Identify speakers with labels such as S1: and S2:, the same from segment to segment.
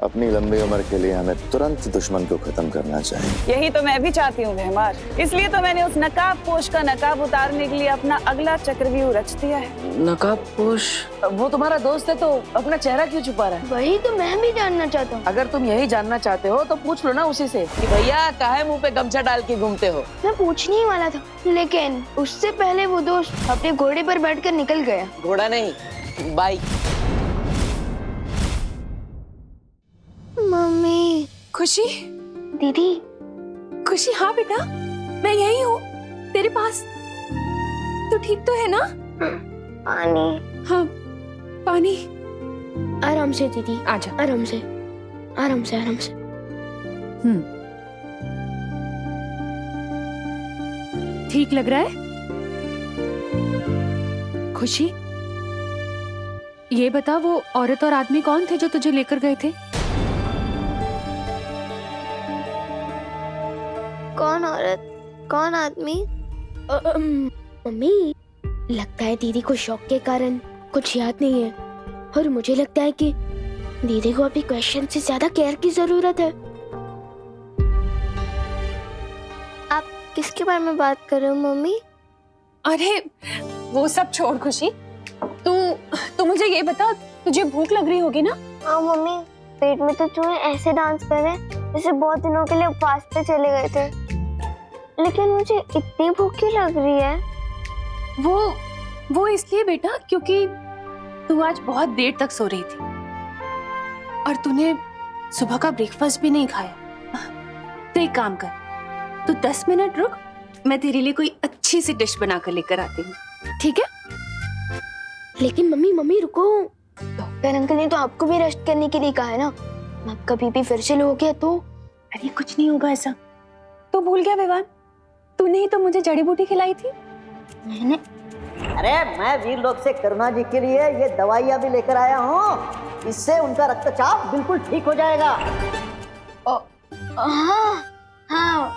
S1: अपनी लंबी उम्र के लिए हमें तुरंत दुश्मन को खत्म करना चाहिए।
S2: यही तो मैं भी चाहती हूँ व्यवहार, इसलिए तो मैंने उस नकाब पोश का नकाब उतारने के लिए अपना अगला चक्रव्यूह रच दिया है।
S3: नकाब पोश? वो तुम्हारा दोस्त है तो अपना चेहरा क्यों छुपा रहा है?
S4: वही तो मैं भी जानना चाहता हूँ।
S3: अगर तुम यही जानना चाहते हो तो पूछ लो ना उसी से कि भैया काहे मुंह पे गमछा डाल के घूमते हो।
S4: मैं पूछने ही वाला था, लेकिन उससे पहले वो दोस्त अपने घोड़े पर बैठकर निकल गया।
S3: घोड़ा नहीं, बाइक।
S4: मम्मी।
S5: खुशी।
S4: दीदी।
S5: खुशी, हाँ बेटा, मैं यही हूँ तेरे पास। तू ठीक तो है ना?
S4: पानी।
S5: हाँ, पानी।
S4: आराम से दीदी,
S5: आजा।
S4: आराम से, आराम से, आराम से।
S5: ठीक लग रहा है? खुशी, ये बता वो औरत और आदमी कौन थे जो तुझे लेकर गए थे?
S4: कौन औरत, कौन आदमी? मम्मी, लगता है दीदी को शौक के कारण कुछ याद नहीं है, और मुझे लगता है कि दीदी को अभी क्वेश्चन से ज्यादा केयर की जरूरत है। आप किसके बारे में बात कर रहे हो मम्मी?
S5: अरे वो सब छोड़ खुशी, तू मुझे ये बता, तुझे भूख लग रही होगी ना?
S4: हाँ मम्मी, पेट में तो चूहे ऐसे डांस कर रहे हैं जैसे बहुत दिनों के लिए उपवास पे चले गए थे, लेकिन मुझे इतनी भूख क्यों लग रही है?
S5: वो इसलिए बेटा क्योंकि तू आज बहुत देर तक सो रही थी और तूने सुबह का ब्रेकफास्ट भी नहीं खाया। तो एक काम कर, तू 10 मिनट रुक, मैं तेरे लिए कोई अच्छी सी डिश बना कर लेकर आती हूँ, ठीक है?
S4: लेकिन मम्मी रुको, डॉक्टर अंकल ने तो आपको भी रेस्ट करने के लिए कहा है ना। आपका बीपी फिर से लो हो गया तो?
S5: अरे कुछ नहीं होगा ऐसा। तू भूल गया विवान, तूने ही तो मुझे जड़ी बूटी खिलाई थी।
S4: मैंने?
S6: अरे मैं वीर लोग से करुणा जी के लिए ये दवाइयाँ भी लेकर आया हूँ, इससे उनका रक्तचाप बिल्कुल ठीक हो जाएगा।
S4: हाँ हाँ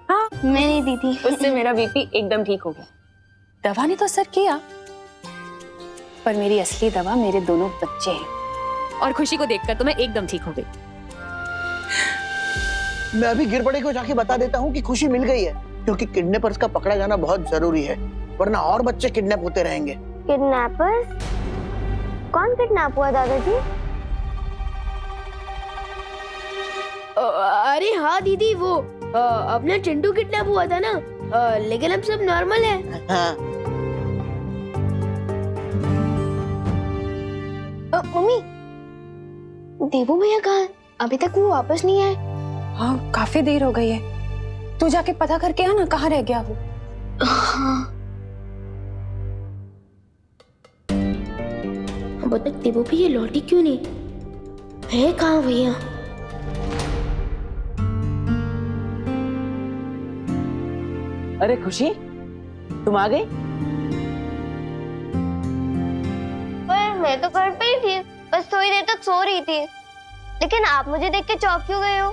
S5: हाँ,
S4: मेरी दीदी,
S5: उससे मेरा बीपी एकदम ठीक हो गया। दवा ने तो असर किया, पर मेरी असली दवा मेरे दोनों बच्चे हैं, और खुशी को देखकर तो मैं एकदम ठीक हो गई।
S7: मैं अभी गिर पड़े को जाके बता देता हूँ कि खुशी मिल गई है, क्योंकि किडनैपर्स का पकड़ा जाना बहुत जरूरी है, वरना और बच्चे किडनैप होते रहेंगे।
S4: किडनैपर्स? कौन किडनैप हुआ दादाजी? अरे हाँ दीदी, वो अपना चिंटू किडनैप हुआ था ना, लेकिन अब सब नॉर्मल है।
S7: हाँ।
S4: मम्मी, देवू भैया कहाँ है? अभी तक वो वापस नहीं आए।
S5: हाँ, काफी देर हो गई है, तू जाके पता करके आ ना, कहाँ रह गया वो।
S4: हाँ। अब तक देवू भैया लौटी क्यों नहीं है? कहाँ भैया?
S3: अरे खुशी, तुम आ गई?
S4: पर मैं तो घर पे ही थी, बस थोड़ी देर तक सो रही थी, लेकिन आप मुझे देख के चौंक क्यों गए हो?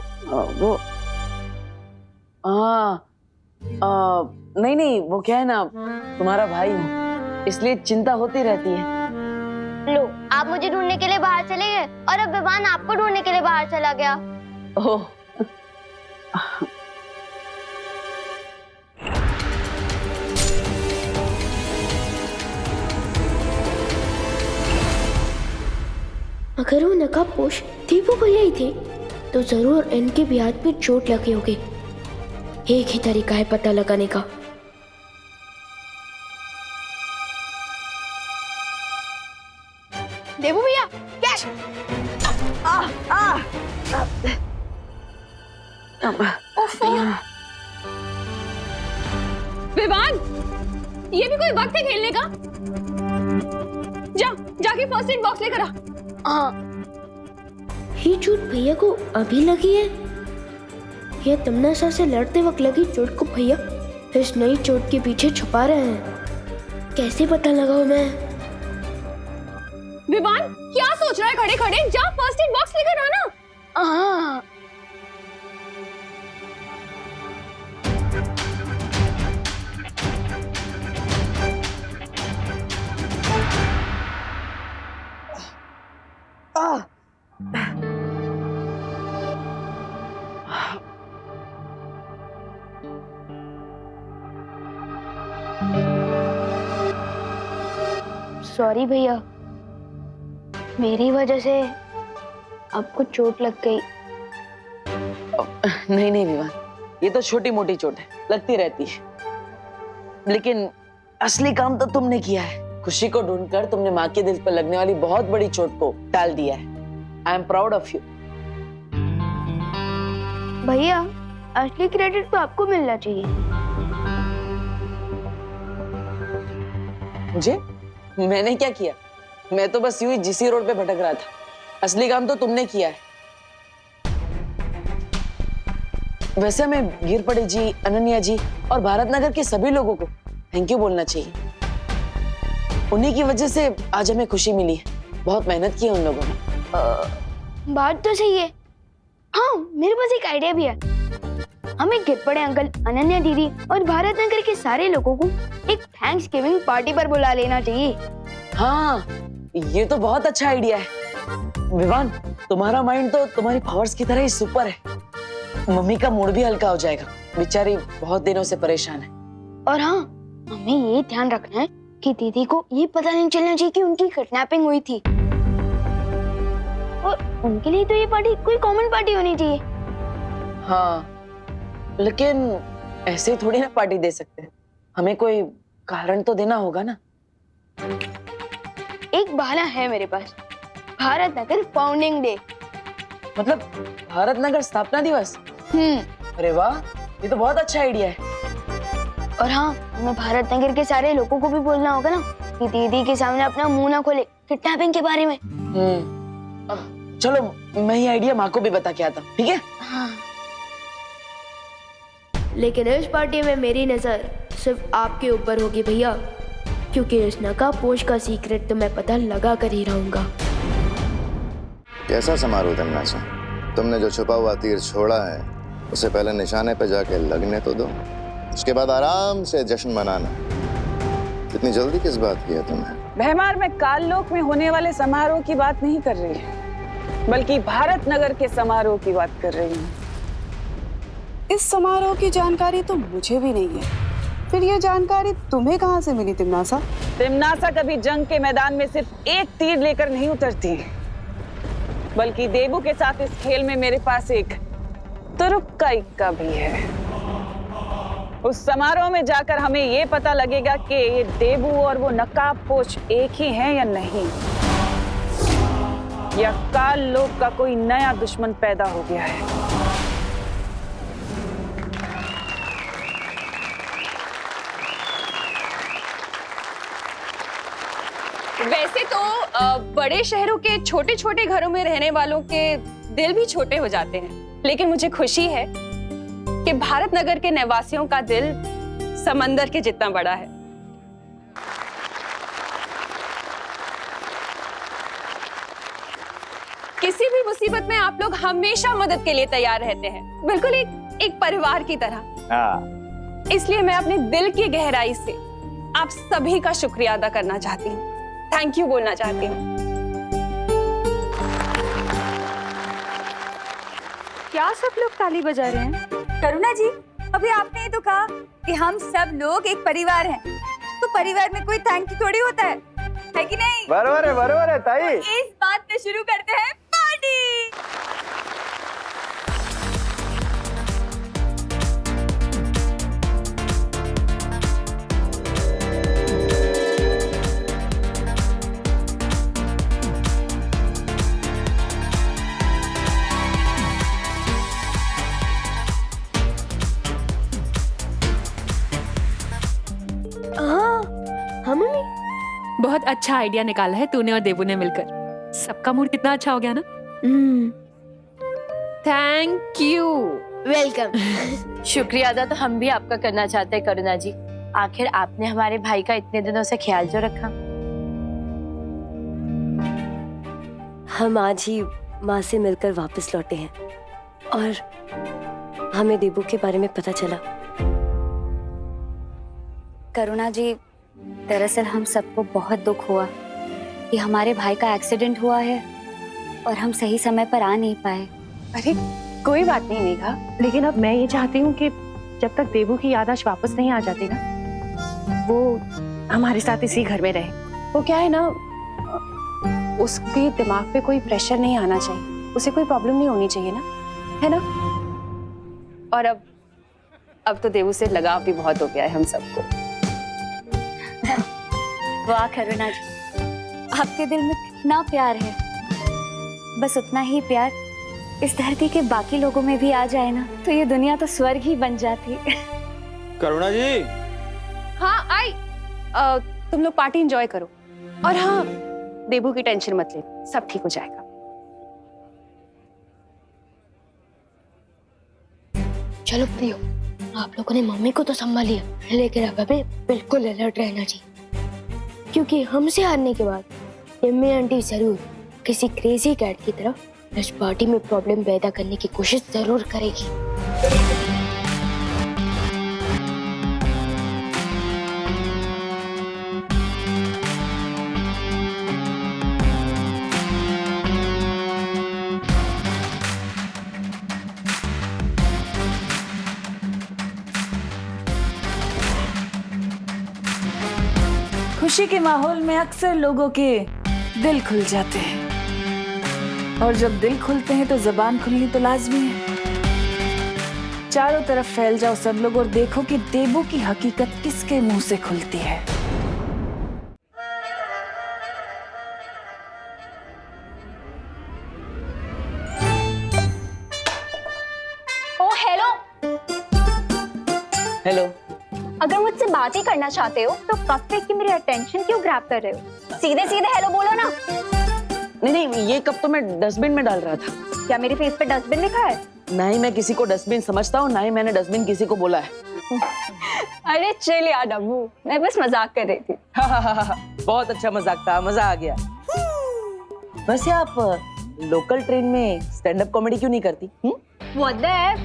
S3: वो नहीं, वो क्या है ना, तुम्हारा भाई हूँ, इसलिए चिंता होती रहती है।
S4: लो, आप मुझे ढूंढने के लिए बाहर चले गए और अब विवान आपको ढूंढने के लिए बाहर चला गया।
S3: ओह,
S4: अगर वो नकाबपोश दीपू भैया ही थे तो जरूर इनके भी हाथ पे चोट लगी होगी। एक ही तरीका है पता लगाने का। देवू भैया, कैच!
S5: विवान, ये भी कोई वक्त है खेलने का? जाके फर्स्ट एड बॉक्स लेकर आ।
S4: ये चोट भैया को अभी लगी है या तमन्ना से लड़ते वक्त लगी चोट को भैया इस नई चोट के पीछे छुपा रहे हैं? कैसे पता लगाऊं मैं?
S5: विवान, क्या सोच रहा है खड़े खड़े? जा फर्स्ट एड बॉक्स लेकर आना।
S4: सॉरी भैया, मेरी वजह से आपको चोट लग गई।
S3: नहीं नहीं विवान, ये तो छोटी मोटी चोट है, लगती रहती है। लेकिन असली काम तो तुमने किया है। खुशी को ढूंढकर तुमने माँ के दिल पर लगने वाली बहुत बड़ी चोट को टाल दिया है। I am proud of you.
S4: भैया, असली क्रेडिट तो आपको मिलना चाहिए।
S3: मुझे? मैंने क्या किया? मैं तो बस यूं ही जिसी रोड पे भटक रहा था। असली काम तो तुमने किया है। वैसे मैं गिर पड़े जी, अनन्या जी और भारत नगर के सभी लोगों को थैंक यू बोलना चाहिए। उन्हीं की वजह से आज हमें खुशी मिली है। बहुत मेहनत की है उन लोगों ने।
S4: बात तो सही है। हाँ, मेरे पास एक आइडिया भी है। हमें गिर पड़े अंकल, अनन्या दीदी और भारत नगर के सारे लोगों को एक थैंक्स गिविंग पार्टी पर बुला लेना चाहिए।
S3: हाँ, ये तो बहुत अच्छा आइडिया है। विवान, तुम्हारा माइंड तो तुम्हारी पावर्स की तरह ही सुपर है। मम्मी का मूड भी हल्का हो जाएगा। बेचारी बहुत दिनों से परेशान है।
S4: और हाँ, हमें ये ध्यान रखना है कि दीदी को ये पता नहीं चलना चाहिए कि उनकी किडनैपिंग हुई थी। और उनके लिए तो ये पार्टी कोई कॉमन पार्टी होनी चाहिए।
S3: हाँ, लेकिन ऐसे ही थोड़ी ना पार्टी दे सकते। हमें कोई कारण तो देना होगा ना।
S4: एक बहाना है मेरे पास। Bharat Nagar founding day.
S3: मतलब भारत नगर स्थापना दिवस? अरे वाह, ये तो बहुत अच्छा आइडिया है।
S4: और हाँ, हमें भारत नगर के सारे लोगों को भी बोलना होगा ना कि दीदी के सामने अपना मुंह ना खोले किडनैपिंग के बारे में।
S3: अब चलो, मैं ये आइडिया माँ को भी बता के आता हूँ, ठीक है?
S4: हाँ। लेकिन इस पार्टी में मेरी नजर सिर्फ आपके ऊपर होगी भैया, क्योंकि इस नकाबपोश का सीक्रेट तो मैं पता लगा कर ही रहूंगा।
S1: कैसा समारोह तमन्ना? तुमने जो छुपा हुआ तीर छोड़ा है उसे पहले निशाने पे जाके लगने तो दो, उसके बाद आराम से जश्न मनाना। इतनी जल्दी किस बात की है तुम्हें?
S2: भैमार, मैं काललोक में होने वाले समारोह की बात नहीं कर रही, बल्कि भारत नगर के समारोह की बात कर रही हूँ।
S8: इस समारोह की जानकारी तो मुझे भी नहीं है। फिर ये जानकारी तुम्हें कहाँ से मिली तिम्नासा?
S2: तिम्नासा कभी जंग के मैदान में सिर्फ एक तीर लेकर नहीं उतरती, बल्कि देबू के साथ इस खेल में मेरे पास एक तुरुप का इक्का भी है। उस समारोह में जाकर हमें ये पता लगेगा कि ये देबू और वो नकाबपोश एक ही हैं या नहीं, या काल लोक का कोई नया दुश्मन पैदा हो गया है।
S5: वैसे तो बड़े शहरों के छोटे छोटे घरों में रहने वालों के दिल भी छोटे हो जाते हैं, लेकिन मुझे खुशी है कि भारत नगर के निवासियों का दिल समंदर के जितना बड़ा है। किसी भी मुसीबत में आप लोग हमेशा मदद के लिए तैयार रहते हैं, बिल्कुल एक परिवार की तरह। इसलिए मैं अपने दिल की गहराई से आप सभी का शुक्रिया अदा करना चाहती हूँ, थैंक यू बोलना चाहती हूँ।
S9: क्या सब लोग ताली बजा रहे हैं? करुणा जी, अभी आपने ही तो कहा कि हम सब लोग एक परिवार हैं, तो परिवार में कोई थैंक यू थोड़ी होता है कि नहीं?
S10: बरोबर है ताई।
S9: इस बात पे शुरू करते हैं पार्टी।
S11: बहुत अच्छा आइडिया निकाला है तूने और देबू ने मिलकर। सबका मूड कितना अच्छा हो गया ना। Thank you.
S4: वेलकम।
S3: शुक्रिया अदा तो हम भी आपका करना चाहते हैं करुणा जी। आखिर आपने हमारे भाई का इतने दिनों से ख्याल जो रखा।
S12: हम आज ही माँ से मिलकर वापस लौटे हैं और हमें देबू के बारे में पता चला।
S9: करुणा जी, दरअसल हम सबको बहुत दुख हुआ कि हमारे भाई का एक्सीडेंट हुआ है और हम सही समय पर आ नहीं पाए।
S5: अरे कोई बात नहीं मेघा, लेकिन अब मैं ये चाहती हूँ कि जब तक देबू की याददाश्त वापस नहीं आ जाती ना, वो हमारे साथ इसी घर में रहे। वो क्या है ना, उसके दिमाग पे कोई प्रेशर नहीं आना चाहिए, उसे कोई प्रॉब्लम नहीं होनी चाहिए ना, है ना? और अब तो देवू से लगाव भी बहुत हो गया है हम सबको।
S9: वाह करुणा जी, आपके दिल में कितना प्यार है। बस उतना ही प्यार इस धरती के बाकी लोगों में भी आ जाए ना, तो ये दुनिया तो स्वर्ग ही बन जाती।
S10: करुणा जी।
S5: हाँ आई। तुम लोग पार्टी एंजॉय करो, और हाँ देवू की टेंशन मत ले, सब ठीक हो जाएगा।
S4: चलो प्रियो, आप लोगों ने मम्मी को तो संभाल लिया, लेकिन अब हमें बिल्कुल अलर्ट रहना चाहिए, क्योंकि हमसे हारने के बाद यम्मी आंटी जरूर किसी क्रेजी कैट की तरह इस पार्टी में प्रॉब्लम पैदा करने की कोशिश जरूर करेगी।
S2: खुशी के माहौल में अक्सर लोगों के दिल खुल जाते हैं, और जब दिल खुलते हैं तो जबान खुलनी तो लाजमी है। चारों तरफ फैल जाओ सब लोग और देखो कि देवू की हकीकत किसके मुंह से खुलती है।
S9: ओ हेलो,
S3: हेलो।
S9: अगर मुझसे बात ही करना चाहते हो तो कब से कि मेरी अटेंशन क्यों ग्रैब कर रहे हो? सीधे सीधे हेलो बोलो ना।
S3: नहीं, ये कप तो मैं डस्टबिन में डाल रहा था।
S9: क्या मेरे फेस पे डस्टबिन लिखा है?
S3: ना ही मैं किसी को डस्टबिन समझता हूँ, ना ही मैंने डस्टबिन किसी को बोला है।
S9: अरे चिल यार डब्बू, मैं बस मजाक कर रही थी।
S3: बहुत अच्छा मजाक था, मजा आ गया। वैसे आप लोकल ट्रेन में स्टैंड अप कॉमेडी क्यों नहीं करती?
S9: What the F?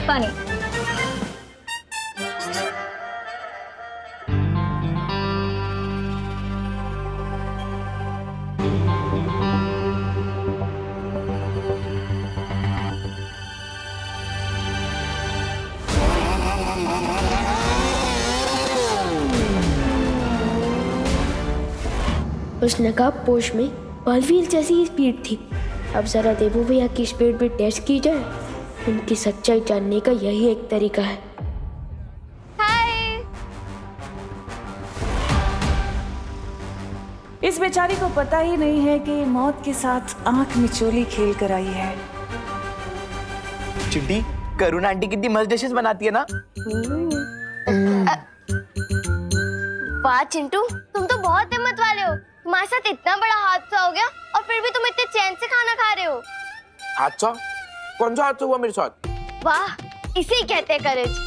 S9: Funny.
S4: उस नकाब पोश में बलवीर जैसी स्पीड थी। अब जरा देवू भैया की स्पीड भी टेस्ट की जाए, उनकी सच्चाई जानने का यही एक तरीका है।
S2: इस बेचारी को पता ही नहीं है कि मौत के साथ आंख मिचोली खेल कर आई है।
S7: चिंटी, करुणा आंटी कितनी मस्त डिशेस बनाती है ना।
S4: वाह चिंटू, तुम तो बहुत हिम्मत वाले हो। तुम्हारे साथ इतना बड़ा हादसा हो गया और फिर भी तुम इतने चैन से खाना खा रहे हो।
S7: हादसा? कौन सा हादसा हुआ मेरे साथ?
S4: वाह, इसे ही कहते हैं करेज।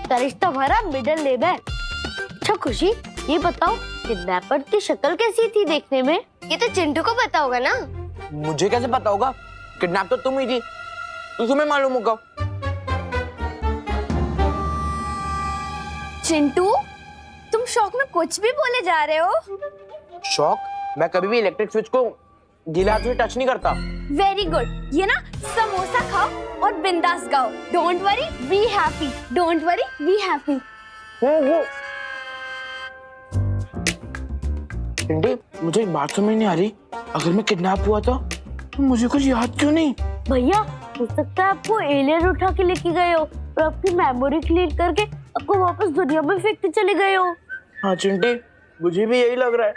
S4: करेज तो हमारा मिडिल नेम है। अच्छा खुशी, ये बताओ किडनैपर की शक्ल कैसी थी देखने में? ये तो चिंटू को पता होगा ना।
S7: मुझे कैसे पता होगा? किडनैप तो तुम ही थी, तुम्हें मालूम होगा।
S9: चिंटू, तुम शौक में कुछ भी बोले जा रहे हो।
S7: शौक? मैं कभी भी इलेक्ट्रिक स्विच को गीले हाथ से टच नहीं करता।
S9: Very good. ये ना समोसा खाओ और बिंदास गाओ। Don't worry be happy, don't worry be happy.
S7: Chinti, मुझे एक बात समझ नहीं आ रही, अगर मैं किडनैप हुआ था तो मुझे कुछ याद क्यों नहीं?
S4: भैया, हो सकता है आपको एलियन उठा के लेके गए हो और आपकी मेमोरी क्लीन करके आपको वापस दुनिया में फेंकते चले गए हो।
S7: हाँ चिंटी, मुझे भी यही लग रहा है।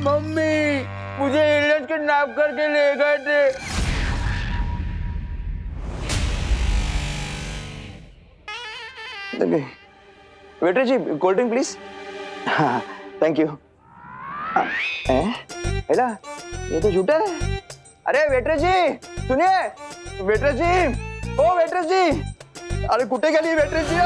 S7: मम्मी, मुझे एलियन किडनैप करके ले गए थे। Waiter ji, cold drink please. हाँ, थैंक यू। हेला, ये तो झूठा है। अरे वेटर जी सुनिए, वेटर जी, ओ वेटर जी, अरे कुत्ते के लिए वेटर जी।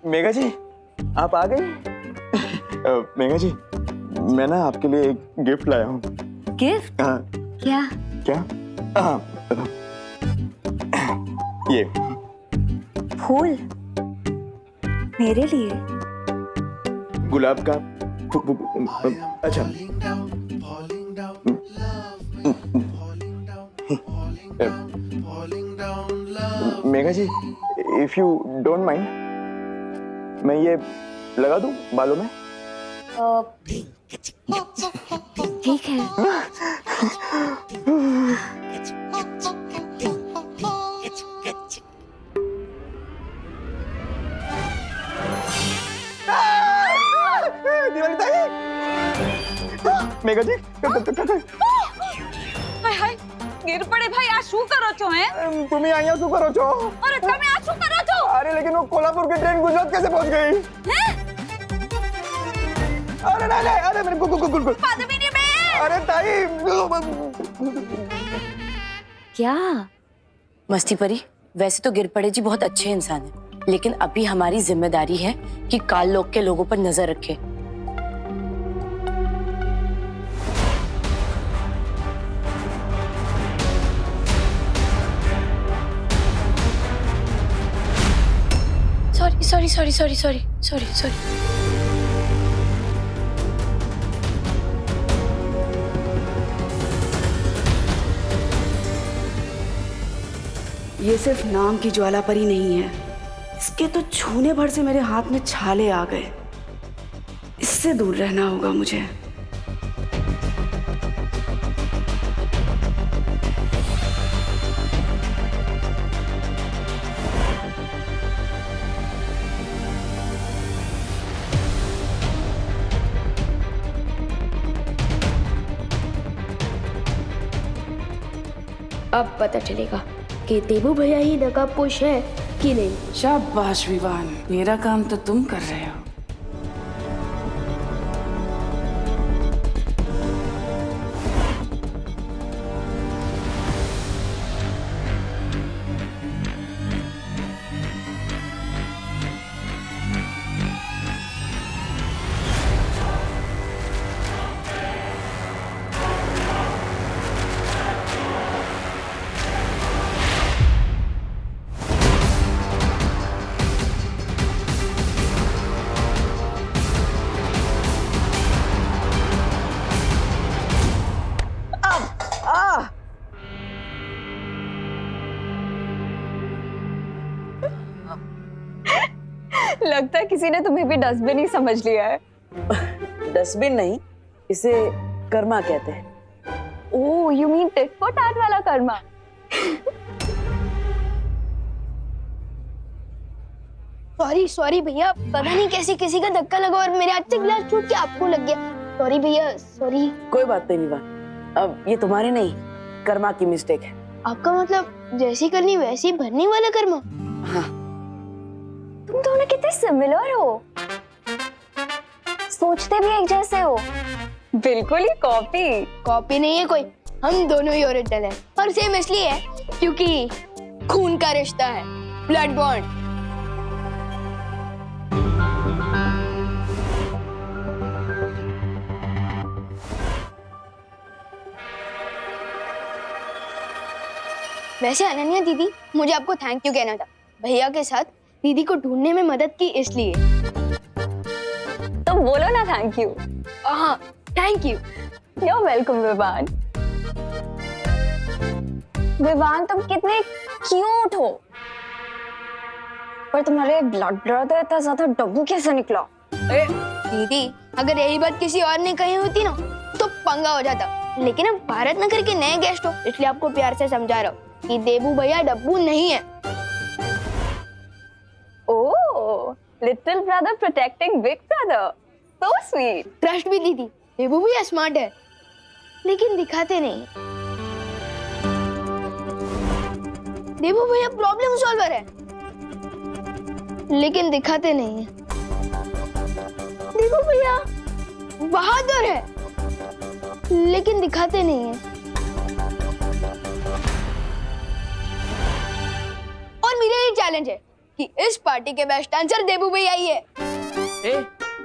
S7: मेघा जी, आप आ गई? मेघा जी, मैं ना आपके लिए एक गिफ्ट लाया हूँ।
S9: गिफ्ट? क्या?
S7: क्या? ये
S9: फूल? मेरे लिए?
S7: गुलाब का अच्छा मेघा जी, इफ यू डोंट माइंड, मैं ये लगा दूं बालों में?
S4: ठीक है।
S7: दिवाली ताई, मेघा जी
S2: हाय हाय गिर पड़े भाई आ शू करो छो हैं
S7: तुम्हें आया शू करो छो?
S2: अरे તમે આ શું કરો છો?
S7: अरे लेकिन वो कोल्हापुर की ट्रेन गुजरात कैसे पहुंच गई?
S2: हैं
S7: अरे नहीं, अरे मेरे गुल
S2: पद्मिनी में
S7: अरे ताई
S12: क्या?
S3: मस्ती परी, वैसे तो गिरपड़े जी बहुत अच्छे इंसान हैं, लेकिन अभी हमारी जिम्मेदारी है कि काल लोक के लोगों पर नजर रखें। सॉरी।
S8: ये सिर्फ नाम की ज्वाला परी नहीं है, इसके तो छूने भर से मेरे हाथ में छाले आ गए। इससे दूर रहना होगा मुझे।
S4: अब पता चलेगा कि देबू भैया ही नकाबपोश है कि नहीं।
S8: शाबाश विवान, मेरा काम तो तुम कर रहे हो।
S2: लगता है किसी ने तुम्हें भी डस्टबिन ही समझ लिया है।
S3: डस्टबिन नहीं, इसे कर्मा कहते हैं।
S2: Oh you mean tit for tat वाला कर्मा।
S4: सॉरी भैया, पता नहीं कैसे किसी का धक्का लगा और मेरे हाथ से गिलास छूट के आपको लग गया। सॉरी भैया, सॉरी।
S3: कोई बात नहीं विवान, अब ये तुम्हारी नहीं, कर्मा की मिस्टेक है।
S4: आपका मतलब जैसी करनी वैसी भरने वाला कर्मा?
S3: हाँ।
S4: तुम दोनों कितने सिमिलर हो, सोचते भी एक जैसे हो।
S2: बिल्कुल ही
S4: कॉपी नहीं है कोई, हम दोनों ही ओरिजिनल हैं। और सेम इसलिए है क्योंकि खून का रिश्ता है, ब्लड बॉन्ड। वैसे अनन्या दीदी, मुझे आपको थैंक यू कहना था। भैया के साथ दीदी को ढूंढने में मदद की इसलिए।
S2: तुम बोलो ना थैंक यू।
S4: हाँ, thank you.
S2: You're welcome Vivaan. Vivaan तुम कितने क्यूट हो, पर तुम्हारे ब्लड ब्रदर इतना ज्यादा डब्बू कैसे निकला?
S4: दीदी, अगर यही बात किसी और ने कही होती ना तो पंगा हो जाता, लेकिन अब भारत नगर के नए गेस्ट हो इसलिए आपको प्यार से समझा रहा हूँ कि देबू भैया डब्बू नहीं है।
S2: Oh, little brother protecting big brother, so sweet.
S4: Trust भी दीदी, देबू भैया स्मार्ट है लेकिन दिखाते नहीं। देबू भैया प्रॉब्लम सॉल्वर है लेकिन दिखाते नहीं है। देबू भैया बहादुर है लेकिन दिखाते नहीं है। और मेरा ये चैलेंज है कि इस पार्टी के बेस्ट डांसर देबू भैया ही है।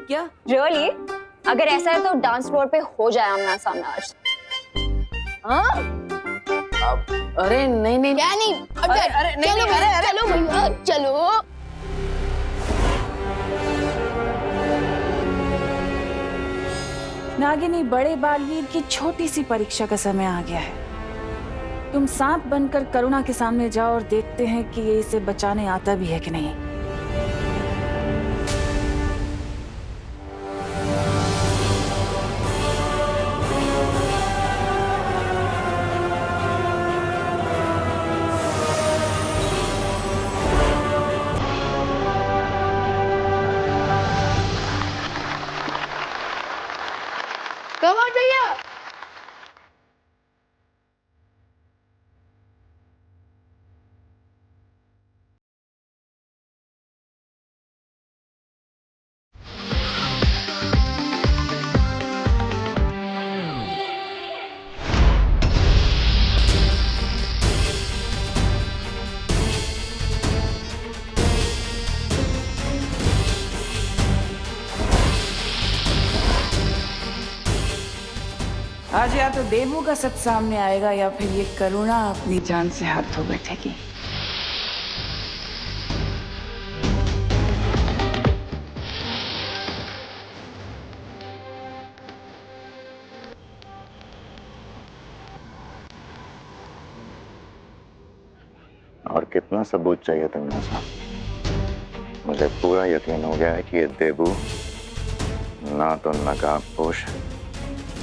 S3: क्या?
S2: रियली? अगर ऐसा है तो डांस फ्लोर पे हो जाए आमना सामना आज।
S3: हाँ? अरे नहीं।
S4: क्या नहीं?
S3: अरे नहीं,
S4: चलो भैया, चलो भैया, चलो।
S2: नागिनी, बड़े बालवीर की छोटी सी परीक्षा का समय आ गया है। तुम सांप बनकर करुणा के सामने जाओ और देखते हैं कि ये इसे बचाने आता भी है कि नहीं।
S4: कब आ भैया?
S2: आज या तो देवू का सच सामने आएगा या फिर ये करुणा अपनी जान से हाथ धो बैठेगी।
S1: और कितना सबूत चाहिए तुमने साहब? मुझे पूरा यकीन हो गया है कि ये देबू ना तो नकाबपोश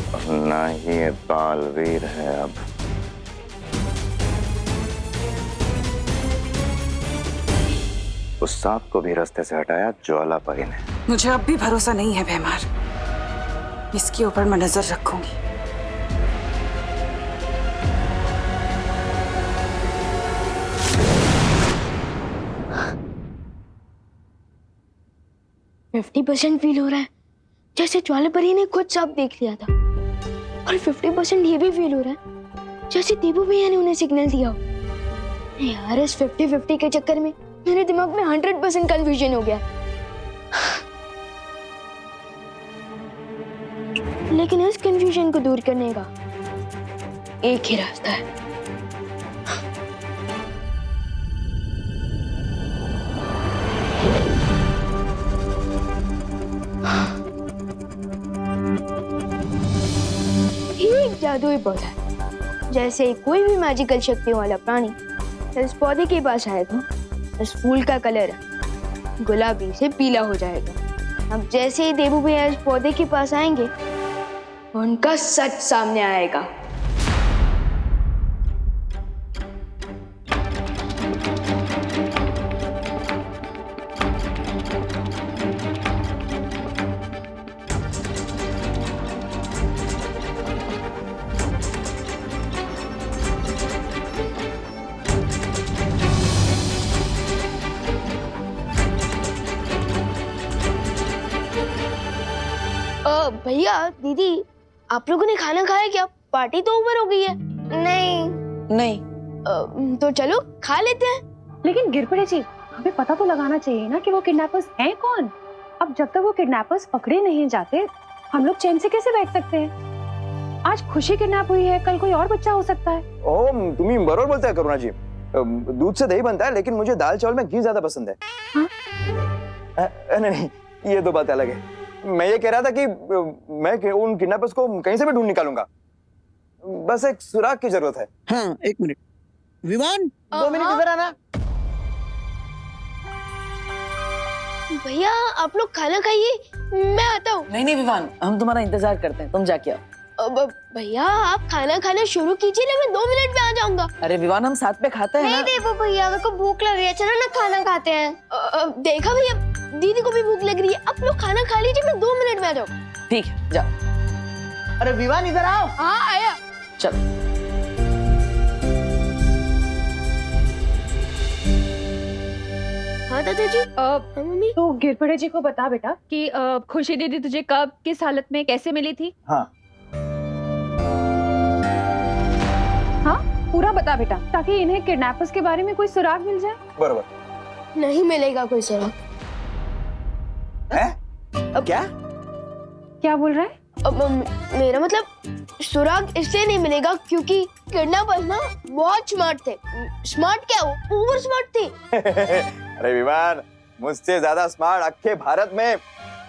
S1: और ना ही ये बालवीर है। अब उस सांप को भी रास्ते से हटाया ज्वाला परी ने।
S2: मुझे अब भी भरोसा नहीं है भैमार। इसके ऊपर मैं नजर रखूंगी।
S4: %50 फील हो रहा है जैसे ज्वाला परी ने खुद सांप देख लिया था, और 50% ये भी फील हो रहा है जैसे देबू भैया ने उन्हें सिग्नल दिया हो। यार इस 50-50 के चक्कर में मेरे दिमाग में 100% कंफ्यूजन हो गया। लेकिन इस कंफ्यूजन को दूर करने का एक ही रास्ता है। ये एक जादुई पौधा है। जैसे कोई भी मैजिकल शक्तियों वाला प्राणी इस पौधे के पास आए तो इस फूल का कलर गुलाबी से पीला हो जाएगा। अब जैसे ही देबू भैया इस पौधे के पास आएंगे उनका सच सामने आएगा। भैया दीदी आप लोगों ने खाना खाया क्या? पार्टी तो ओवर हो गई है। नहीं तो चलो खा लेते हैं।
S5: लेकिन गिरपड़े जी, हमें पता तो लगाना चाहिए ना कि वो किडनैपर्स हैं कौन। अब जब तक वो किडनैपर्स पकड़े नहीं जाते हम लोग चैन से कैसे बैठ सकते हैं? आज खुशी किडनैप हुई है, कल कोई और बच्चा हो सकता है।
S7: ओह तुम्ही बरोबर बोलते हैं करुणा जी। दूध से दही बनता है लेकिन मुझे दाल चावल में घी ज्यादा पसंद है। हाँ? नहीं ये दो बात अलग है। मैं ये कह रहा था कि मैं उन किडनैपर्स को कहीं से भी ढूंढ निकालूंगा। बस एक सुराग की जरूरत है।
S13: हाँ एक मिनट विवान,
S6: 2 मिनट इधर आना।
S4: भैया आप लोग खाना खाइए, मैं आता हूँ।
S3: नहीं विवान, हम तुम्हारा इंतजार करते हैं, तुम जाके आओ।
S4: अब भैया आप खाना खाना शुरू कीजिए ना, मैं 2 मिनट में आ जाऊंगा।
S3: अरे विवान हम साथ में खाते हैं ना।
S4: नहीं देबू भैया मेरे को भूख लग रही है, चलो ना खाना खाते हैं। देखा भैया दीदी को भी भूख लग रही है, आप लोग खाना खा लीजिए, मैं 2 मिनट में आ जाऊँ।
S3: ठीक है जाओ।
S6: अरे विवान इधर आओ।
S4: हाँ आया।
S3: चलो।
S4: हाँ दादा जी। मम्मी
S5: तो गिरपड़े जी को बता बेटा कि खुशी दीदी तुझे कब किस हालत में कैसे मिली थी।
S7: हाँ
S5: हाँ पूरा बता बेटा, ताकि इन्हें किडनैपर्स के बारे में कोई सुराग मिल जाए।
S7: बरोबर।
S4: नहीं मिलेगा कोई सुराग।
S5: क्या बोल रहा है?
S4: मेरा मतलब सुराग इसलिए नहीं मिलेगा क्योंकि किडनैपर्स ना बहुत स्मार्ट थे। स्मार्ट क्या, वो ओवर स्मार्ट थे।
S7: अरे विमान, मुझसे ज्यादा स्मार्ट अखे भारत में,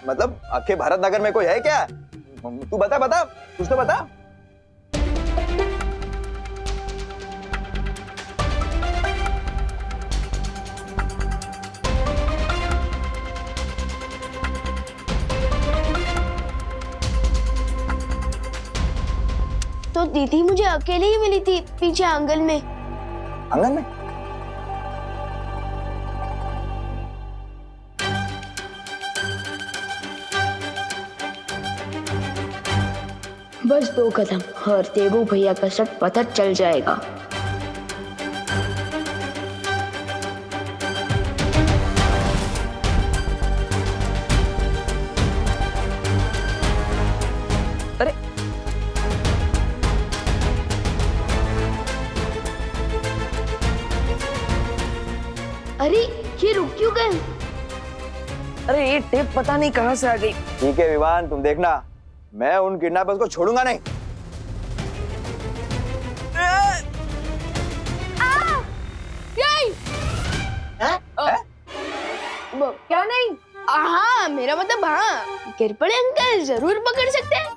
S7: मतलब अखे भारत नगर में कोई है क्या? तू बता बता, कुछ तो बता।
S4: तो दीदी मुझे अकेले ही मिली थी पीछे आंगन में।
S7: आंगन में?
S4: बस 2 कदम और देवू भैया का शक पता चल जाएगा।
S3: अरे
S4: अरे ये रुक क्यों गए?
S3: अरे ये टेप पता नहीं कहाँ से आ गई।
S7: ठीक है विवान, तुम देखना, मैं उन किडनैपर्स को छोड़ूंगा नहीं।
S4: क्या नहीं? हाँ मेरा मतलब हाँ, गिर पड़े अंकल जरूर पकड़ सकते हैं।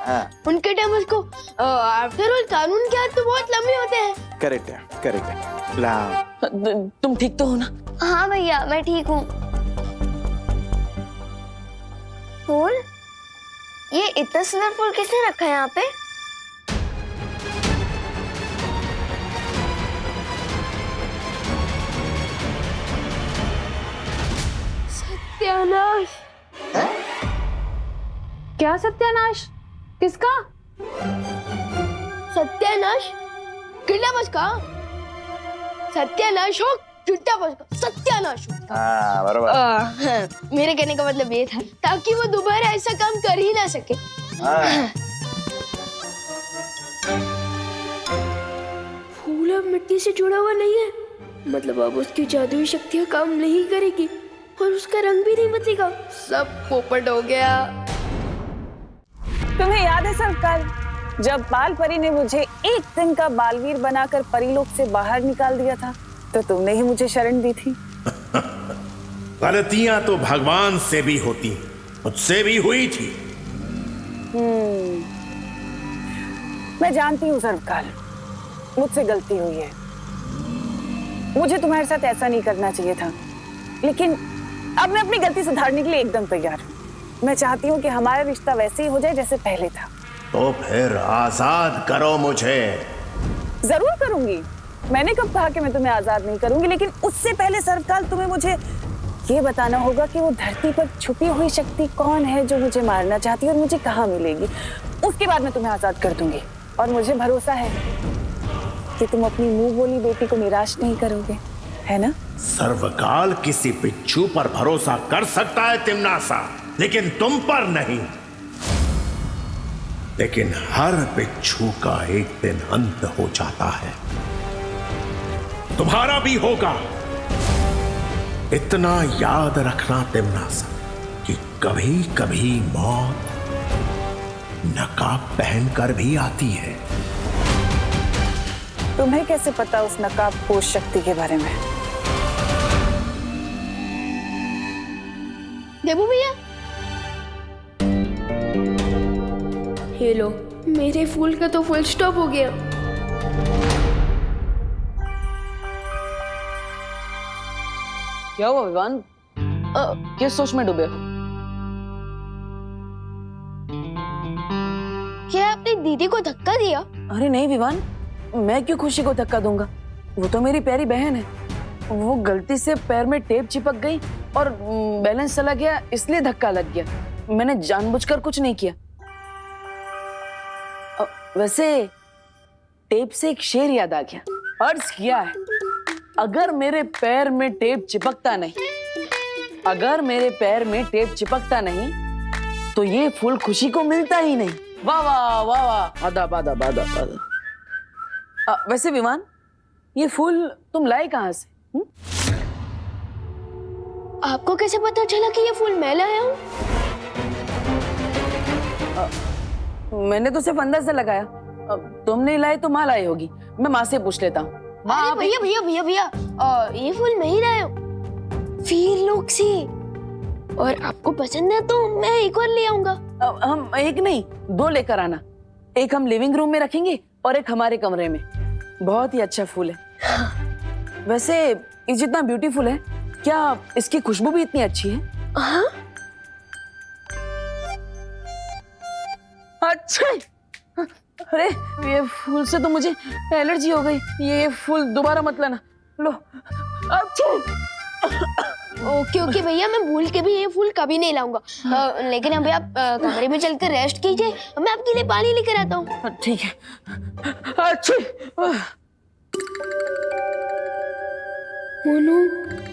S7: हाँ।
S4: उनके टाइम को आफ्टर ऑल कानून के हाथ तो बहुत लंबे होते हैं।
S10: करेक्ट है।
S3: तुम ठीक तो हो ना?
S4: हाँ भैया मैं ठीक हूँ। फूल, ये इतना सुंदर फूल किसने रखा है यहाँ पे? सत्यानाश।
S5: क्या सत्यानाश? किसका?
S4: सत्यानाश किला बस का सत्यानाश हो, चिट्टा बस का सत्यानाश हो।
S7: हाँ बराबर।
S4: मेरे कहने का मतलब ये था ताकि वो दोबारा ऐसा काम कर ही ना सके। फूल अब मिट्टी से जुड़ा हुआ नहीं है, मतलब अब उसकी जादुई शक्तियाँ काम नहीं करेगी और उसका रंग भी नहीं बदलेगा। सब पोपट हो गया।
S2: तुम्हें याद है सरकार, जब बाल परी ने मुझे एक दिन का बालवीर बनाकर परीलोक से बाहर निकाल दिया था, तो तुमने ही मुझे शरण दी थी।
S14: गलतियां तो भगवान से भी होती, मुझसे भी हुई थी।
S2: मैं जानती हूँ सरकार, मुझसे गलती हुई है। मुझे तुम्हारे साथ ऐसा नहीं करना चाहिए था, लेकिन अब मैं अपनी गलती सुधारने के लिए एकदम तैयार हूँ। मैं चाहती हूँ कि हमारा रिश्ता वैसे ही हो जाए जैसे पहले था।
S14: तो फिर आजाद करो मुझे।
S2: जरूर करूंगी। मैंने कब कहा कि मैं तुम्हें आजाद नहीं करूंगी, लेकिन उससे पहले सरकार तुम्हें मुझे ये बताना होगा कि वो धरती पर छुपी हुई शक्ति कौन है जो मुझे मारना चाहती है और मुझे कहाँ मिलेगी। उसके बाद मैं तुम्हें आजाद कर दूंगी और मुझे भरोसा है कि तुम अपनी मुंह बोली बेटी को निराश नहीं करोगे, है ना?
S14: सर्वकाल किसी बिच्छू पर भरोसा कर सकता है तिमनासा, लेकिन तुम पर नहीं। लेकिन हर बिच्छू का एक दिन अंत हो जाता है, तुम्हारा भी होगा। इतना याद रखना तिमनासा कि कभी कभी मौत नकाब पहनकर भी आती है।
S2: तुम्हें कैसे पता उस नकाब पोष शक्ति के बारे में?
S4: देबू भैया, ये लो, मेरे फूल का तो फुल स्टॉप हो गया।
S3: क्या हुआ विवान? किस सोच में डूबे हो?
S4: क्या आपने दीदी को धक्का दिया?
S3: अरे नहीं विवान, मैं क्यों खुशी को धक्का दूंगा? वो तो मेरी प्यारी बहन है। वो गलती से पैर में टेप चिपक गई और बैलेंस चला गया, इसलिए धक्का लग गया। मैंने जानबूझकर कुछ नहीं किया। वैसे टेप से एक शेर याद आ गया। अर्ज किया है, अगर मेरे पैर में टेप चिपकता नहीं, अगर मेरे पैर में टेप चिपकता नहीं तो ये फूल खुशी को मिलता ही नहीं। वाह वाह वाह वाह, आदाब आदाब आदाब आदाब। वैसे विमान, ये फूल तुम लाए कहाँ से?
S4: आपको कैसे पता चला कि ये फूल मैं लाया हूँ?
S3: मैंने तो सिर्फ अंदर से लगाया। तुम नहीं लाए तो माँ लाई होगी। मैं माँ से पूछ लेता हूँ।
S4: अरे भैया भैया भैया भैया, ये फूल मैं ही लाया हूँ, वीर लोक से। और आपको पसंद है तो मैं एक और ले आऊंगा।
S3: हम एक नहीं 2 लेकर आना। एक हम लिविंग रूम में रखेंगे और एक हमारे कमरे में। बहुत ही अच्छा फूल है। वैसे ये जितना ब्यूटीफुल है, क्या इसकी खुशबू भी इतनी अच्छी है?
S4: हाँ?
S3: अच्छा, अरे ये फूल से तो मुझे एलर्जी हो गई। ये फूल दोबारा मत लाना। लो। अच्छा।
S4: ओके ओके भैया, मैं भूल के भी ये फूल कभी नहीं लाऊंगा। लेकिन अभी आप कमरे में चलकर रेस्ट कीजिए, मैं आपके लिए पानी लेकर आता हूँ।
S3: ठीक है। अच्छा।
S4: मोनू,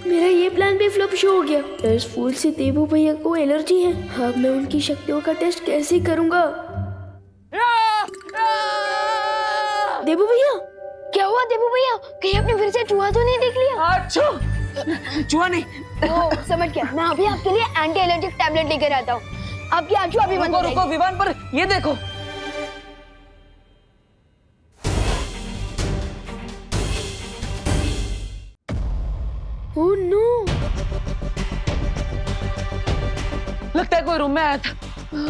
S4: मेरा ये प्लान भी फ्लॉप शो हो गया। इस फूल से देवू भैया को एलर्जी है। अब मैं उनकी शक्तियों का टेस्ट कैसे करूंगा? देवू भैया, क्या हुआ देवू भैया? कहीं आपने फिर से चूहा तो नहीं देख लिया?
S3: अच्छा, चूहा नहीं।
S4: ओ, समझ गया। मैं अभी आपके लिए एंटी एलर्जिक टैबलेट लेकर आता हूँ। आपकी आंसू अभी बंद हो जाएगी।
S3: रुको विवान, पर ये देखो।
S4: ओह नो,
S3: लगता है कोई रूम में आया था।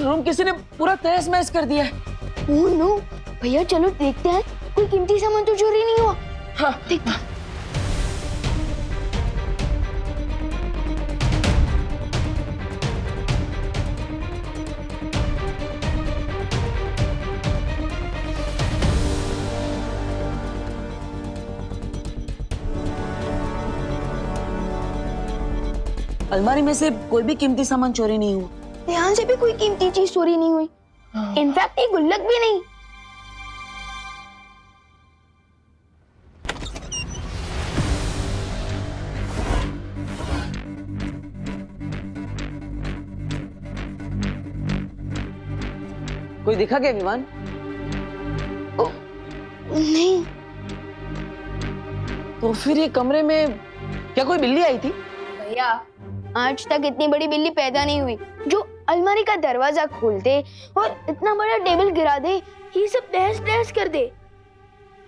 S3: रूम किसी ने पूरा तहस महस कर दिया है।
S4: ओह नो, भैया चलो देखते हैं, कोई कीमती सामान तो चोरी नहीं हुआ।
S3: हाँ,
S4: देखते हैं।
S3: अलमारी में से कोई भी कीमती सामान चोरी नहीं हुआ।
S4: ध्यान से भी कोई कीमती चीज चोरी नहीं हुई। इनफैक्ट एक गुल्लक भी नहीं।
S3: कोई दिखा क्या विवान?
S4: नहीं।
S3: तो फिर ये कमरे में क्या कोई बिल्ली आई थी?
S4: भैया, आज तक इतनी बड़ी बिल्ली पैदा नहीं हुई जो अलमारी का दरवाजा खोल दे और इतना बड़ा टेबल गिरा दे, ये सब तहस नहस कर दे।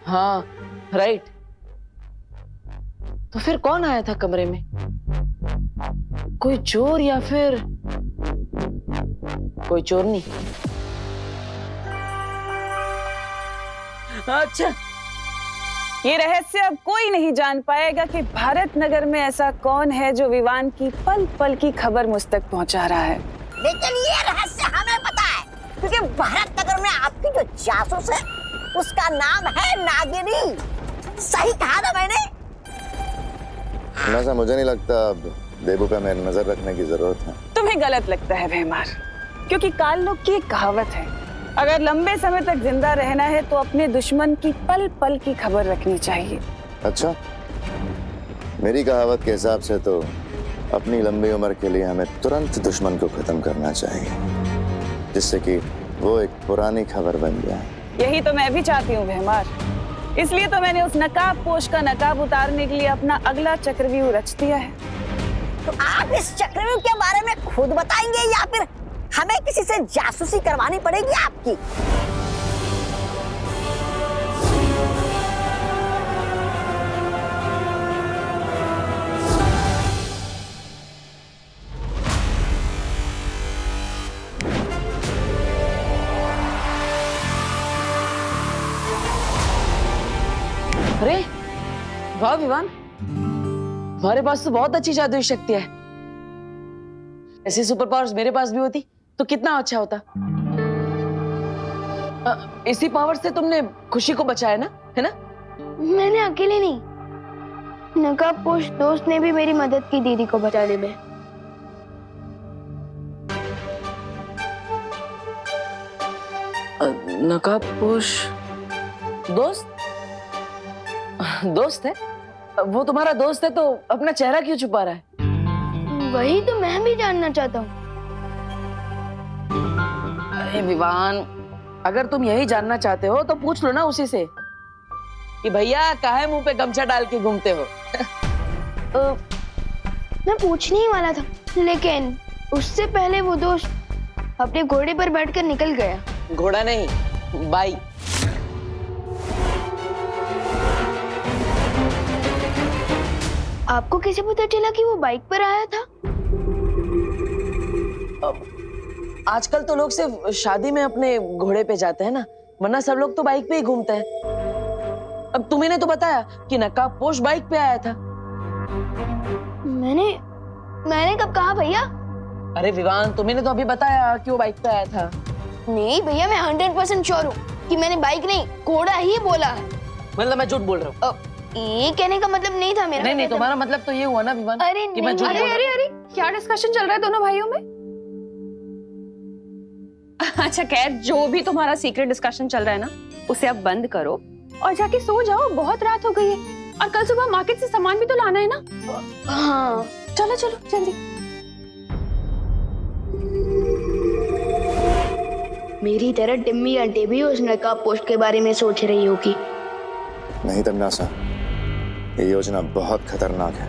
S3: हाँ, राइट। तो फिर कौन आया था कमरे में? कोई चोर या फिर कोई चोरनी?
S2: अच्छा, ये रहस्य अब कोई नहीं जान पाएगा कि भारत नगर में ऐसा कौन है जो विवान की पल पल की खबर मुझ तक पहुंचा रहा है।
S6: लेकिन ये रहस्य हमें पता है, क्योंकि भारत नगर में आपकी जो जासूस है उसका नाम है नागिनी। सही कहा ना मैंने?
S1: ऐसा मुझे नहीं लगता अब देबू पे मेरी नजर रखने की जरूरत है।
S2: तुम्हें गलत लगता है भैमार, क्योंकि काल लोग की एक कहावत है, अगर लंबे समय तक जिंदा रहना है तो अपने दुश्मन की पल पल की खबर रखनी चाहिए।
S1: अच्छा, मेरी कहावत के हिसाब से तो अपनी लंबी उम्र के लिए हमें तुरंत दुश्मन को खत्म करना चाहिए, जिससे कि वो एक पुरानी खबर बन जाए।
S2: यही तो मैं भी चाहती हूँ भैमार, इसलिए तो मैंने उस नकाबपोश का नकाब उतारने के लिए अपना अगला चक्रव्यूह रच दिया है।
S6: तो आप इस चक्रव्यूह के बारे में खुद बताएंगे या फिर हमें किसी से जासूसी करवानी पड़ेगी आपकी?
S3: अरे वाह विवान, हमारे पास तो बहुत अच्छी जादुई शक्ति है। ऐसी सुपर पावर्स मेरे पास भी होती तो कितना अच्छा होता। इसी पावर से तुमने खुशी को बचाया ना, है ना?
S4: मैंने अकेले नहीं, नकाबपोश दोस्त ने भी मेरी मदद की दीदी को बचाने में।
S3: नकाबपोश दोस्त? दोस्त है? वो तुम्हारा दोस्त है तो अपना चेहरा क्यों छुपा रहा है?
S4: वही तो मैं भी जानना चाहता हूँ।
S3: अरे विवान, अगर तुम यही जानना चाहते हो तो पूछ लो ना उसी से कि भैया काहे मुंह पे गमछा डाल के घूमते हो।
S4: मैं पूछने ही वाला था, लेकिन उससे पहले वो दोस्त अपने घोड़े पर बैठकर निकल गया।
S3: घोड़ा नहीं, बाई।
S4: आपको कैसे पता चला कि वो बाइक पर आया था?
S3: आजकल तो लोग सिर्फ शादी में अपने घोड़े पे जाते हैं ना, वरना सब लोग तो बाइक पे ही घूमते हैं। अब तुम्ही ने तो बताया कि नकाबपोश बाइक पे आया था।
S4: मैंने कब कहा भैया?
S3: अरे विवान, तुम्ही ने तो अभी बताया कि वो बाइक पे आया था।
S4: नहीं भैया, मैं 100% श्योर हूँ कि मैंने बाइक नहीं घोड़ा ही बोला है।
S3: मतलब मैं झूठ बोल रहा हूँ?
S4: ये कहने का मतलब नहीं था मेरा।
S3: नहीं, तुम्हारा मतलब तो ये हुआ ना विवान?
S4: अरे
S3: कि मैं झूठ बोल रहा हूँ।
S5: अरे क्या डिस्कशन चल रहा है दोनों भाइयों में?
S11: अच्छा खैर, जो भी तुम्हारा सीक्रेट डिस्कशन चल रहा है ना, उसे अब बंद करो और जाके सो जाओ। बहुत रात हो गई है और कल सुबह मार्केट से सामान भी तो लाना है ना।
S4: हाँ
S5: चलो चलो जल्दी।
S4: मेरी तरह टिम्मी आंटी भी उस नकाब पोस्ट के बारे में सोच रही होगी।
S7: नहीं तमन्नासा, ये योजना बहुत खतरनाक है।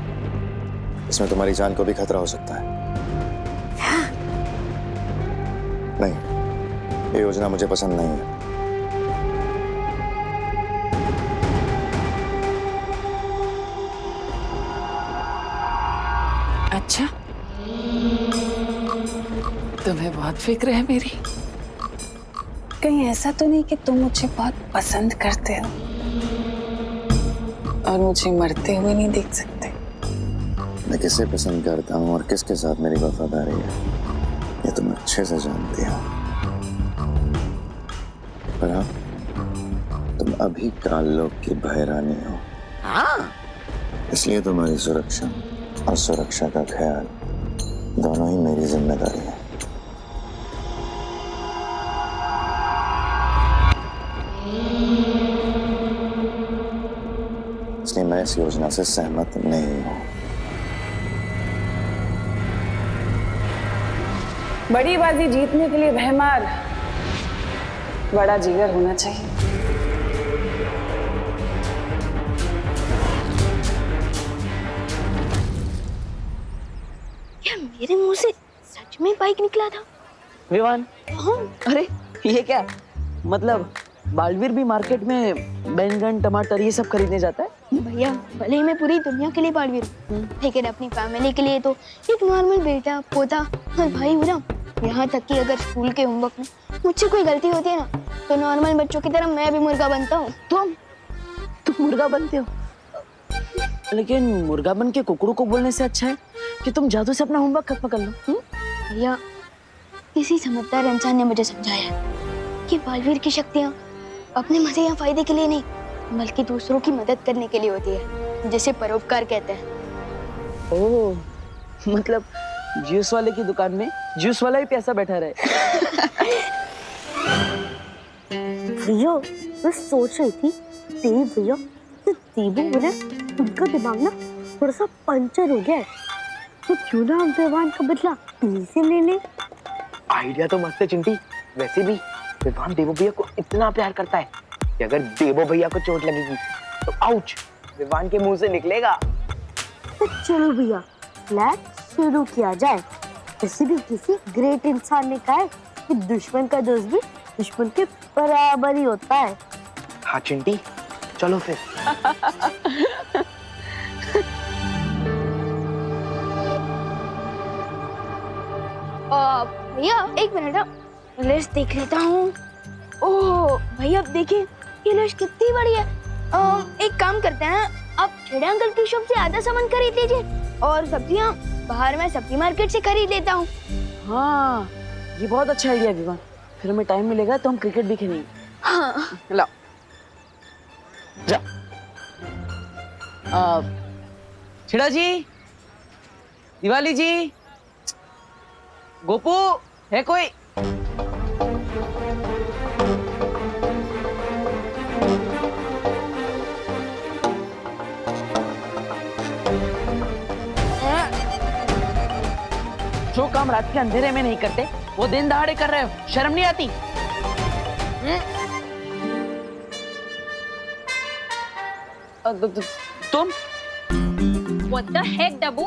S7: इसमें तुम्हारी जान को भी खतरा हो सकता है। नहीं, ये योजना मुझे पसंद नहीं है।
S2: अच्छा, तुम्हें बहुत फिक्र है मेरी। कहीं ऐसा तो नहीं कि तुम मुझे बहुत पसंद करते हो और मुझे मरते हुए नहीं देख सकते?
S7: मैं किसे पसंद करता हूँ और किसके साथ मेरी वफादारी है, ये तुम अच्छे से जानती हो। पर हाँ, तुम अभी काल लोक की भयरानी हो।
S6: हाँ,
S7: इसलिए तुम्हारी सुरक्षा और सुरक्षा का ख्याल दोनों ही मेरी जिम्मेदारी है। इसलिए मैं इस योजना से सहमत नहीं हूं।
S2: बड़ी बाजी जीतने के लिए भयमार बड़ा जिगर होना चाहिए।
S4: क्या मेरे मुंह से सच में बाइक निकला था?
S3: विवान,
S4: हाँ।
S3: अरे ये क्या मतलब, बालवीर भी मार्केट में बैंगन टमाटर ये सब खरीदने जाता है?
S4: भैया, भले ही मैं पूरी दुनिया के लिए बालवीर हूँ, लेकिन अपनी फैमिली के लिए तो एक नॉर्मल बेटा, पोता और भाई हूँ ना। यहाँ तक कि अगर स्कूल के होमवर्क में मुझसे कोई गलती होती है ना, तो नॉर्मल बच्चों की तरह मैं भी मुर्गा बनता हूँ।
S3: तुम मुर्गा बनते हो? लेकिन मुर्गा बन के कुकड़ू को बोलने से अच्छा है कि तुम जादू से अपना होमवर्क खत्म कर लो।
S4: भैया, किसी समझदार इंसान ने मुझे समझाया कि बालवीर की शक्तियाँ अपने मजे या फायदे के लिए नहीं, बल्कि दूसरों की मदद करने के लिए होती है, जिसे परोपकार कहते हैं।
S3: ओह, मतलब जूस वाले की दुकान में जूस वाला ही पैसा बैठा रहे।
S4: भैया, मैं सोच रही थी देव भैया तो देवू बोले उनका दिमाग ना थोड़ा सा पंचर हो गया है, तो क्यों ना हम विवान का बदला इन्हीं से ले ले।
S15: आइडिया तो मस्त है चिंटी। वैसे भी विवान देवो भैया को इतना प्यार करता है कि अगर देवो भैया को चोट लगेगी तो आउच विवान के मुंह से निकलेगा।
S4: तो चलो भैया, प्लान शुरू किया जाए। वैसे भी किसी ग्रेट इंसान ने कहा है कि दुश्मन का दोस्त भी दुश्मन के बराबर ही होता है।
S15: हाँ चिंटी, चलो फिर।
S4: भैया एक मिनट, लिस्ट देख लेता हूँ। ओह भैया, अब देखिए ये लिस्ट कितनी बड़ी है। एक काम करते हैं, आप खेड़े अंकल की शॉप से आधा सामान खरीद लीजिए और सब्जियाँ बाहर मैं सब्जी मार्केट से खरीद लेता हूँ।
S3: हाँ, ये बहुत अच्छा आइडिया विवान। फिर हमें टाइम मिलेगा तो हम क्रिकेट भी खेलेंगे।
S4: हाँ।
S3: लाओ जा। छिड़ा जी, दिवाली जी, गोपू है कोई? जो काम रात के अंधेरे में नहीं करते वो दिन दहाड़े कर रहे हो, शर्म नहीं आती? तुम
S11: What the heck, डब्बू?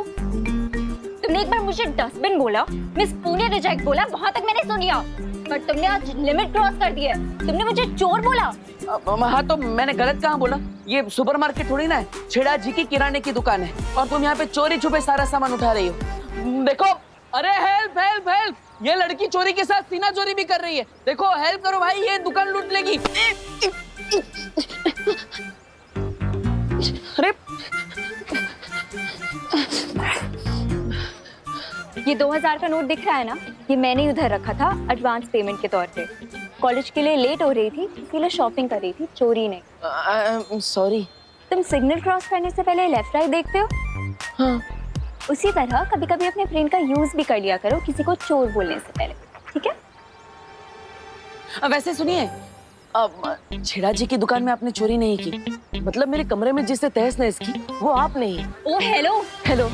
S11: तुमने एक बार मुझे डस्टबिन बोला, मिस पुणे रिजेक्ट बोला, वहाँ तक मैंने सुन लिया, पर तुमने आज लिमिट क्रॉस कर दी है। तुमने मुझे चोर बोला।
S3: हाँ तो मैंने गलत कहाँ बोला? ये सुपरमार्केट थोड़ी ना है, छेड़ा जी की किराने की दुकान है और तुम यहाँ पे चोरी छुपे सारा सामान उठा रही हो। देखो अरे हेल्प हेल्प हेल्प, ये लड़की चोरी के साथ सीना चोरी भी कर रही है। देखो हेल्प करो भाई, ये दुकान लूट लेगी। अरे
S11: ये 2000 का नोट दिख रहा है ना, ये मैंने उधर रखा था एडवांस पेमेंट के तौर पे। कॉलेज के लिए लेट हो रही थी, इसीलिए शॉपिंग कर रही थी, चोरी नहीं।
S3: सॉरी।
S11: तुम सिग्नल क्रॉस करने से पहले लेफ्ट राइट देखते हो?
S3: हाँ।
S11: उसी तरह कभी कभी अपने ब्रेन का यूज भी कर लिया करो किसी को चोर बोलने से पहले, ठीक है?
S3: वैसे सुनिए, छेड़ा जी की दुकान में आपने चोरी नहीं की, मतलब मेरे कमरे में जिससे तहस नहस की वो आप नहीं।
S11: ओ हेलो
S3: हेलो,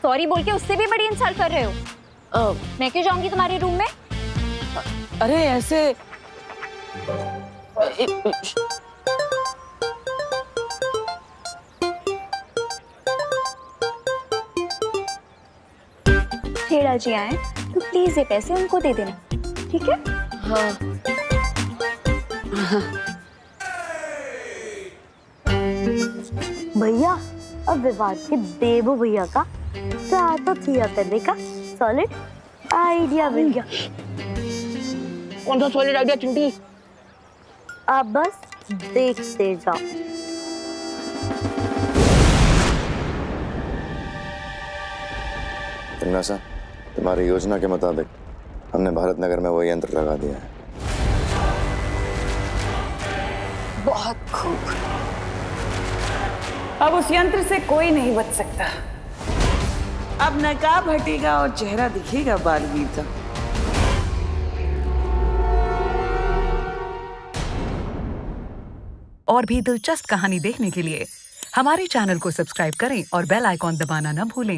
S11: सॉरी बोल के उससे भी बड़ी इंसल्ट कर रहे हो। मैं क्यों जाऊंगी तुम्हारे रूम में?
S3: अरे ऐसे
S11: छेड़ा जी आए तो प्लीज ये पैसे उनको दे देना, ठीक है?
S3: हाँ।
S4: भैया अब विवाद के देवो भैया का तो थिया करने का सॉलिड आइडिया मिल गया।
S15: कौन सा सॉलिड आइडिया चिंटी?
S4: आप बस देखते जाओ।
S1: तमन्ना, तुम्हारी योजना के मुताबिक हमने भारत नगर में वो यंत्र लगा दिया है।
S2: बहुत खूब। अब उस यंत्र से कोई नहीं बच सकता। अब नकाब हटेगा और चेहरा दिखेगा बालवीर का।
S16: और भी दिलचस्प कहानी देखने के लिए हमारे चैनल को सब्सक्राइब करें और बेल आइकॉन दबाना न भूलें।